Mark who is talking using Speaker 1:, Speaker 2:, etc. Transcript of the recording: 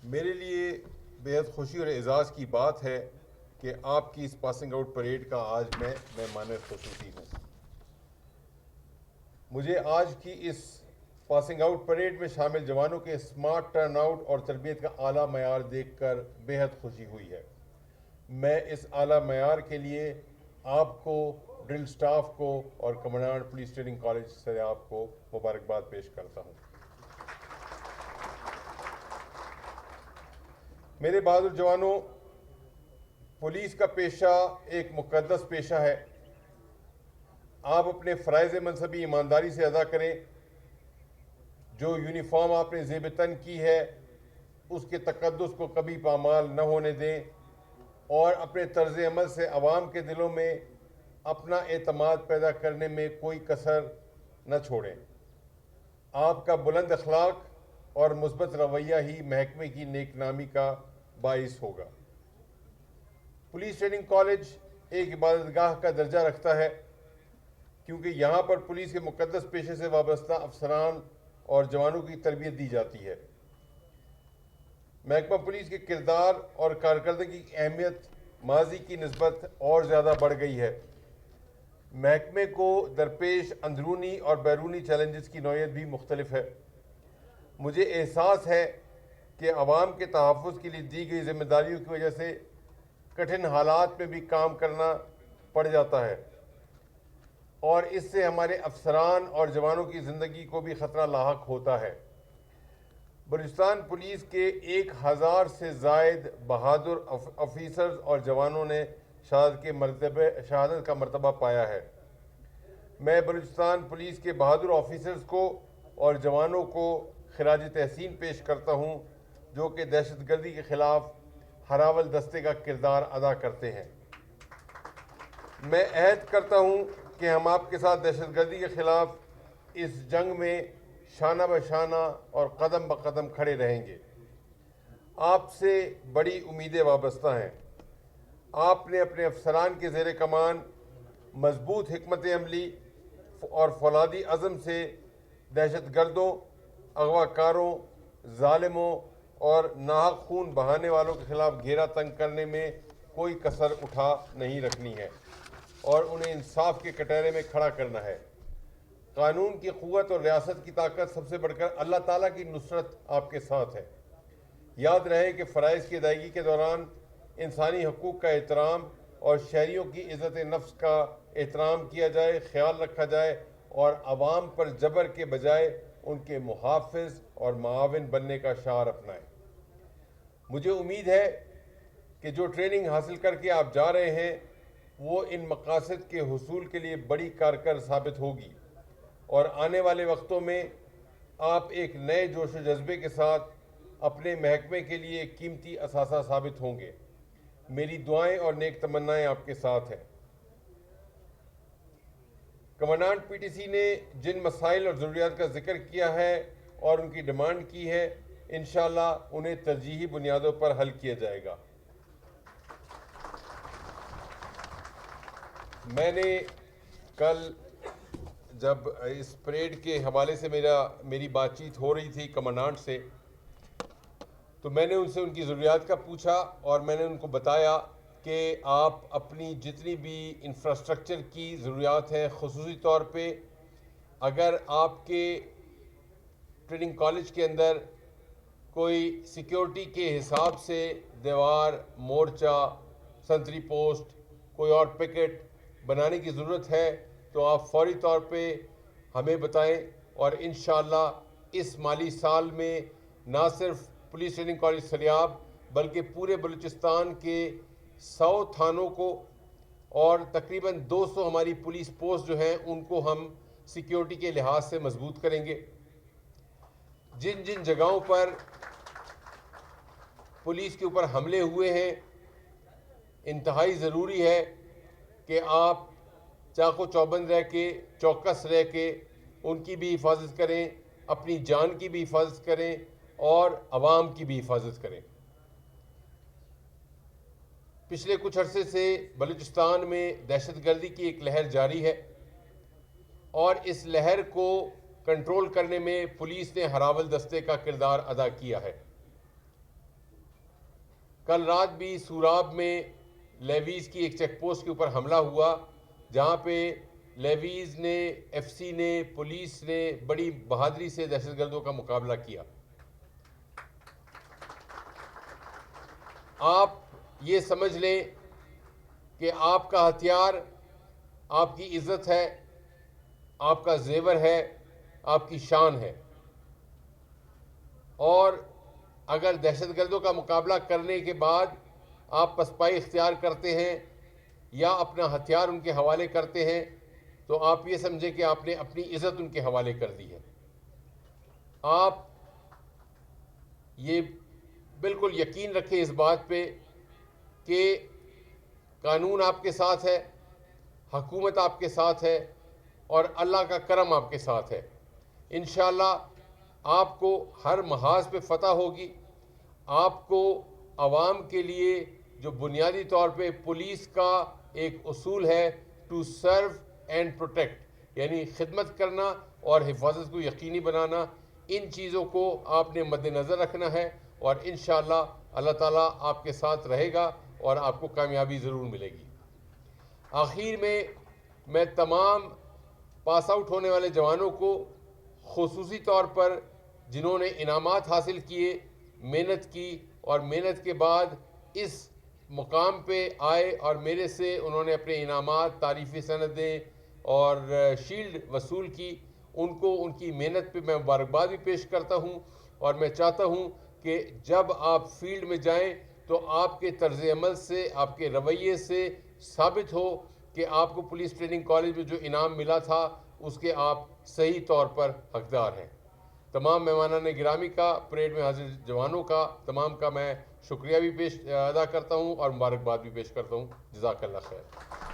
Speaker 1: میرے لیے بےحد خوشی اور اعزاز کی بات ہے کہ آپ کی اس پاسنگ آؤٹ پریڈ کا آج میں مہمان خصوصی ہوں۔ مجھے آج کی اس پاسنگ آؤٹ پریڈ میں شامل جوانوں کے اسمارٹ ٹرن آؤٹ اور تربیت کا اعلیٰ معیار دیکھ کر بےحد خوشی ہوئی ہے۔ میں اس اعلیٰ معیار کے لیے آپ کو، ڈرل سٹاف کو اور کمانڈنٹ پولیس ٹریننگ کالج سے آپ کو مبارکباد پیش کرتا ہوں۔ میرے بہادر جوانوں، پولیس کا پیشہ ایک مقدس پیشہ ہے۔ آپ اپنے فرائض منصبی ایمانداری سے ادا کریں۔ جو یونیفارم آپ نے زیب تن کی ہے اس کے تقدس کو کبھی پامال نہ ہونے دیں، اور اپنے طرز عمل سے عوام کے دلوں میں اپنا اعتماد پیدا کرنے میں کوئی کسر نہ چھوڑیں۔ آپ کا بلند اخلاق اور مثبت رویہ ہی محکمے کی نیک نامی کا باعث ہوگا۔ پولیس ٹریننگ کالج ایک عبادت گاہ کا درجہ رکھتا ہے، کیونکہ یہاں پر پولیس کے مقدس پیشے سے وابستہ افسران اور جوانوں کی تربیت دی جاتی ہے۔ محکمہ پولیس کے کردار اور کارکردگی کی اہمیت ماضی کی نسبت اور زیادہ بڑھ گئی ہے۔ محکمے کو درپیش اندرونی اور بیرونی چیلنجز کی نوعیت بھی مختلف ہے۔ مجھے احساس ہے کہ عوام کے تحفظ کے لیے دی گئی ذمہ داریوں کی وجہ سے کٹھن حالات میں بھی کام کرنا پڑ جاتا ہے، اور اس سے ہمارے افسران اور جوانوں کی زندگی کو بھی خطرہ لاحق ہوتا ہے۔ بلوچستان پولیس کے 1000 سے زائد بہادر آفیسرز اور جوانوں نے شہادت کا مرتبہ پایا ہے۔ میں بلوچستان پولیس کے بہادر آفیسرز کو اور جوانوں کو خراج تحسین پیش کرتا ہوں، جو کہ دہشت گردی کے خلاف ہراول دستے کا کردار ادا کرتے ہیں۔ میں عہد کرتا ہوں کہ ہم آپ کے ساتھ دہشت گردی کے خلاف اس جنگ میں شانہ بشانہ اور قدم بقدم کھڑے رہیں گے۔ آپ سے بڑی امیدیں وابستہ ہیں۔ آپ نے اپنے افسران کے زیر کمان مضبوط حکمت عملی اور فولادی عزم سے دہشت گردوں، اغوا کاروں، ظالموں اور ناحق خون بہانے والوں کے خلاف گھیرا تنگ کرنے میں کوئی کسر اٹھا نہیں رکھنی ہے اور انہیں انصاف کے کٹہرے میں کھڑا کرنا ہے۔ قانون کی قوت اور ریاست کی طاقت سب سے بڑھ کر اللہ تعالیٰ کی نصرت آپ کے ساتھ ہے۔ یاد رہے کہ فرائض کی ادائیگی کے دوران انسانی حقوق کا احترام اور شہریوں کی عزت نفس کا احترام کیا جائے، خیال رکھا جائے اور عوام پر جبر کے بجائے ان کے محافظ اور معاون بننے کا شعار اپنائیں۔ مجھے امید ہے کہ جو ٹریننگ حاصل کر کے آپ جا رہے ہیں وہ ان مقاصد کے حصول کے لیے بڑی کارگر ثابت ہوگی، اور آنے والے وقتوں میں آپ ایک نئے جوش و جذبے کے ساتھ اپنے محکمے کے لیے ایک قیمتی اثاثہ ثابت ہوں گے۔ میری دعائیں اور نیک تمنائیں آپ کے ساتھ ہیں۔ کمانڈنٹ پی ٹی سی نے جن مسائل اور ضروریات کا ذکر کیا ہے اور ان کی ڈیمانڈ کی ہے، انشاءاللہ انہیں ترجیحی بنیادوں پر حل کیا جائے گا۔ میں نے کل جب اس پریڈ کے حوالے سے میری بات چیت ہو رہی تھی کمانڈنٹ سے، تو میں نے ان سے ان کی ضروریات کا پوچھا اور میں نے ان کو بتایا کہ آپ اپنی جتنی بھی انفراسٹرکچر کی ضروریات ہیں، خصوصی طور پہ اگر آپ کے ٹریننگ کالج کے اندر کوئی سیکیورٹی کے حساب سے دیوار، مورچہ، سنتری پوسٹ، کوئی اور پکٹ بنانے کی ضرورت ہے تو آپ فوری طور پہ ہمیں بتائیں، اور انشاءاللہ اس مالی سال میں نہ صرف پولیس ٹریننگ کالج سریاب بلکہ پورے بلوچستان کے 100 تھانوں کو اور تقریباً 200 ہماری پولیس پوسٹ جو ہیں ان کو ہم سیکیورٹی کے لحاظ سے مضبوط کریں گے۔ جن جن جگہوں پر پولیس کے اوپر حملے ہوئے ہیں، انتہائی ضروری ہے کہ آپ چاق و چوبند رہ کے، چوکس رہ کے ان کی بھی حفاظت کریں، اپنی جان کی بھی حفاظت کریں اور عوام کی بھی حفاظت کریں۔ پچھلے کچھ عرصے سے بلوچستان میں دہشت گردی کی ایک لہر جاری ہے، اور اس لہر کو کنٹرول کرنے میں پولیس نے ہراول دستے کا کردار ادا کیا ہے۔ کل رات بھی سوراب میں لیویز کی ایک چیک پوسٹ کے اوپر حملہ ہوا، جہاں پہ لیویز نے، ایف سی نے، پولیس نے بڑی بہادری سے دہشت گردوں کا مقابلہ کیا۔ آپ یہ سمجھ لیں کہ آپ کا ہتھیار آپ کی عزت ہے، آپ کا زیور ہے، آپ کی شان ہے، اور اگر دہشت گردوں کا مقابلہ کرنے کے بعد آپ پسپائی اختیار کرتے ہیں یا اپنا ہتھیار ان کے حوالے کرتے ہیں تو آپ یہ سمجھیں کہ آپ نے اپنی عزت ان کے حوالے کر دی ہے۔ آپ یہ بالکل یقین رکھیں اس بات پہ کہ قانون آپ کے ساتھ ہے، حکومت آپ کے ساتھ ہے، اور اللہ کا کرم آپ کے ساتھ ہے۔ انشاءاللہ آپ کو ہر محاذ پہ فتح ہوگی۔ آپ کو عوام کے لیے جو بنیادی طور پہ پولیس کا ایک اصول ہے ٹو سرو اینڈ پروٹیکٹ، یعنی خدمت کرنا اور حفاظت کو یقینی بنانا، ان چیزوں کو آپ نے مد نظر رکھنا ہے، اور انشاءاللہ اللہ تعالیٰ آپ کے ساتھ رہے گا اور آپ کو کامیابی ضرور ملے گی۔ آخر میں تمام پاس آؤٹ ہونے والے جوانوں کو، خصوصی طور پر جنہوں نے انعامات حاصل کیے، محنت کی، اور محنت کے بعد اس مقام پہ آئے اور میرے سے انہوں نے اپنے انعامات، تعریفی سندیں اور شیلڈ وصول کی، ان کو ان کی محنت پہ میں مبارکباد بھی پیش کرتا ہوں، اور میں چاہتا ہوں کہ جب آپ فیلڈ میں جائیں تو آپ کے طرز عمل سے، آپ کے رویے سے ثابت ہو کہ آپ کو پولیس ٹریننگ کالج میں جو انعام ملا تھا اس کے آپ صحیح طور پر حقدار ہیں۔ تمام مہمانان گرامی کا، پریڈ میں حاضر جوانوں کا، تمام کا میں شکریہ بھی ادا کرتا ہوں اور مبارکباد بھی پیش کرتا ہوں۔ جزاک اللہ خیر۔